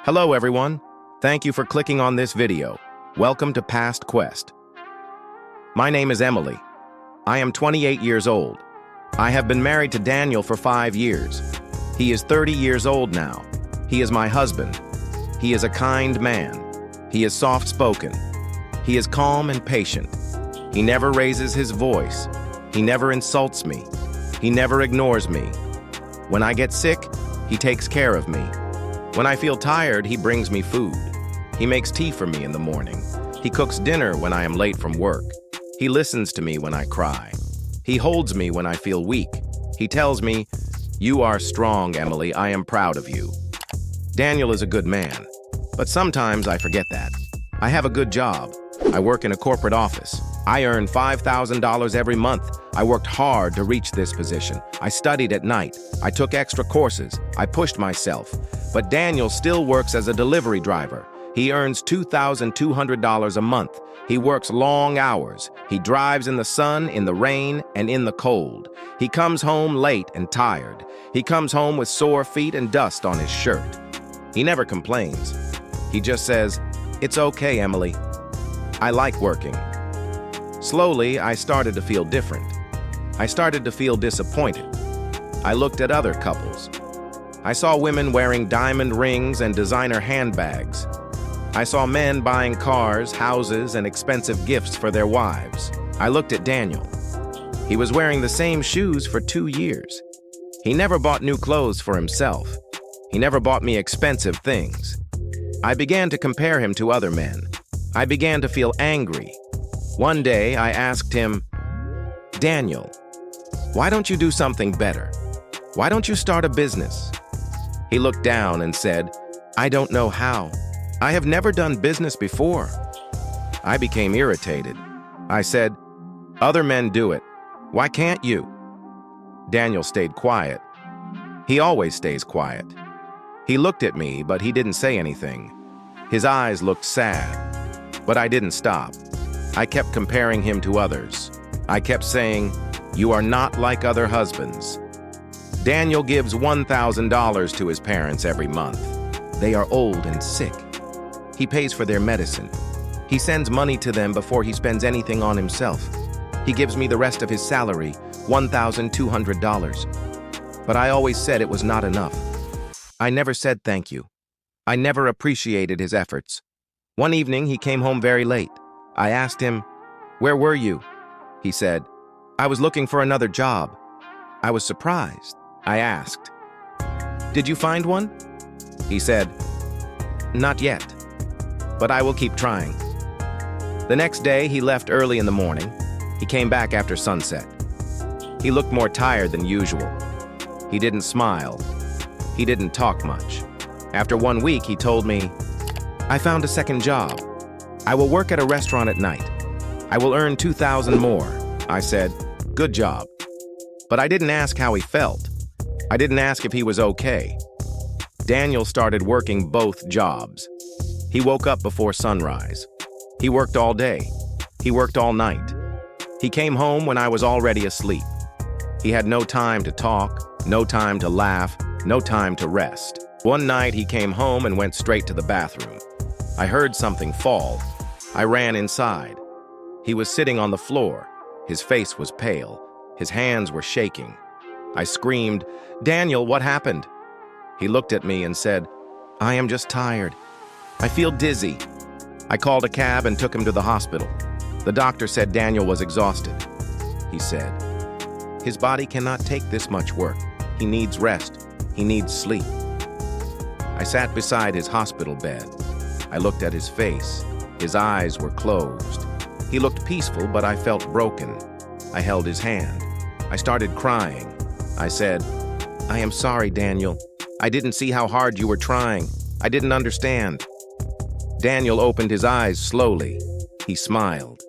Hello everyone. Thank you for clicking on this video. Welcome to PastQuest. My name is Emily. I am 28 years old. I have been married to Daniel for 5 years. He is 30 years old now. He is my husband. He is a kind man. He is soft-spoken. He is calm and patient. He never raises his voice. He never insults me. He never ignores me. When I get sick, he takes care of me. When I feel tired, he brings me food. He makes tea for me in the morning. He cooks dinner when I am late from work. He listens to me when I cry. He holds me when I feel weak. He tells me, "You are strong, Emily. I am proud of you." Daniel is a good man, but sometimes I forget that. I have a good job. I work in a corporate office. I earn $5,000 every month. I worked hard to reach this position. I studied at night. I took extra courses. I pushed myself. But Daniel still works as a delivery driver. He earns $2,200 a month. He works long hours. He drives in the sun, in the rain, and in the cold. He comes home late and tired. He comes home with sore feet and dust on his shirt. He never complains. He just says, "It's okay, Emily. I like working." Slowly, I started to feel different. I started to feel disappointed. I looked at other couples. I saw women wearing diamond rings and designer handbags. I saw men buying cars, houses, and expensive gifts for their wives. I looked at Daniel. He was wearing the same shoes for 2 years. He never bought new clothes for himself. He never bought me expensive things. I began to compare him to other men. I began to feel angry. One day, I asked him, "Daniel, why don't you do something better? Why don't you start a business?" He looked down and said, "I don't know how. I have never done business before." I became irritated. I said, "Other men do it. Why can't you?" Daniel stayed quiet. He always stays quiet. He looked at me, but he didn't say anything. His eyes looked sad, but I didn't stop. I kept comparing him to others. I kept saying, "You are not like other husbands." Daniel gives $1,000 to his parents every month. They are old and sick. He pays for their medicine. He sends money to them before he spends anything on himself. He gives me the rest of his salary, $1,200. But I always said it was not enough. I never said thank you. I never appreciated his efforts. One evening, he came home very late. I asked him, "Where were you?" He said, "I was looking for another job." I was surprised. I asked, "Did you find one?" He said, "Not yet, but I will keep trying." The next day, he left early in the morning. He came back after sunset. He looked more tired than usual. He didn't smile. He didn't talk much. After 1 week, he told me, "I found a second job. I will work at a restaurant at night. I will earn $2,000 more." I said, "Good job." But I didn't ask how he felt. I didn't ask if he was okay. Daniel started working both jobs. He woke up before sunrise. He worked all day. He worked all night. He came home when I was already asleep. He had no time to talk, no time to laugh, no time to rest. One night he came home and went straight to the bathroom. I heard something fall. I ran inside. He was sitting on the floor. His face was pale. His hands were shaking. I screamed, "Daniel, what happened?" He looked at me and said, "I am just tired. I feel dizzy." I called a cab and took him to the hospital. The doctor said Daniel was exhausted. He said, "His body cannot take this much work. He needs rest. He needs sleep." I sat beside his hospital bed. I looked at his face. His eyes were closed. He looked peaceful, but I felt broken. I held his hand. I started crying. I said, "I am sorry, Daniel. I didn't see how hard you were trying. I didn't understand." Daniel opened his eyes slowly. He smiled.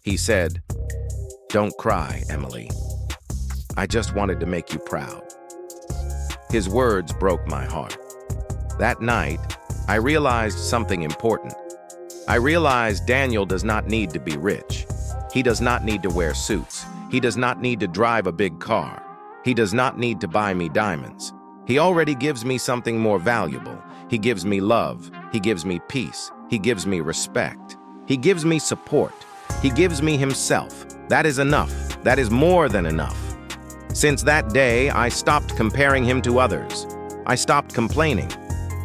He said, "Don't cry, Emily. I just wanted to make you proud." His words broke my heart. That night, I realized something important. I realized Daniel does not need to be rich. He does not need to wear suits. He does not need to drive a big car. He does not need to buy me diamonds. He already gives me something more valuable. He gives me love. He gives me peace. He gives me respect. He gives me support. He gives me himself. That is enough. That is more than enough. Since that day, I stopped comparing him to others. I stopped complaining.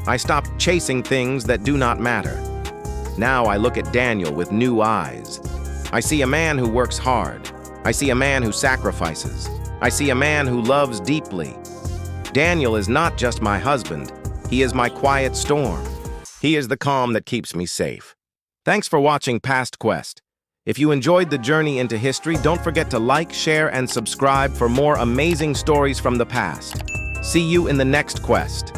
I stopped chasing things that do not matter. Now I look at Daniel with new eyes. I see a man who works hard. I see a man who sacrifices. I see a man who loves deeply. Daniel is not just my husband. He is my quiet storm. He is the calm that keeps me safe. Thanks for watching PastQuest. If you enjoyed the journey into history, don't forget to like, share, and subscribe for more amazing stories from the past. See you in the next quest.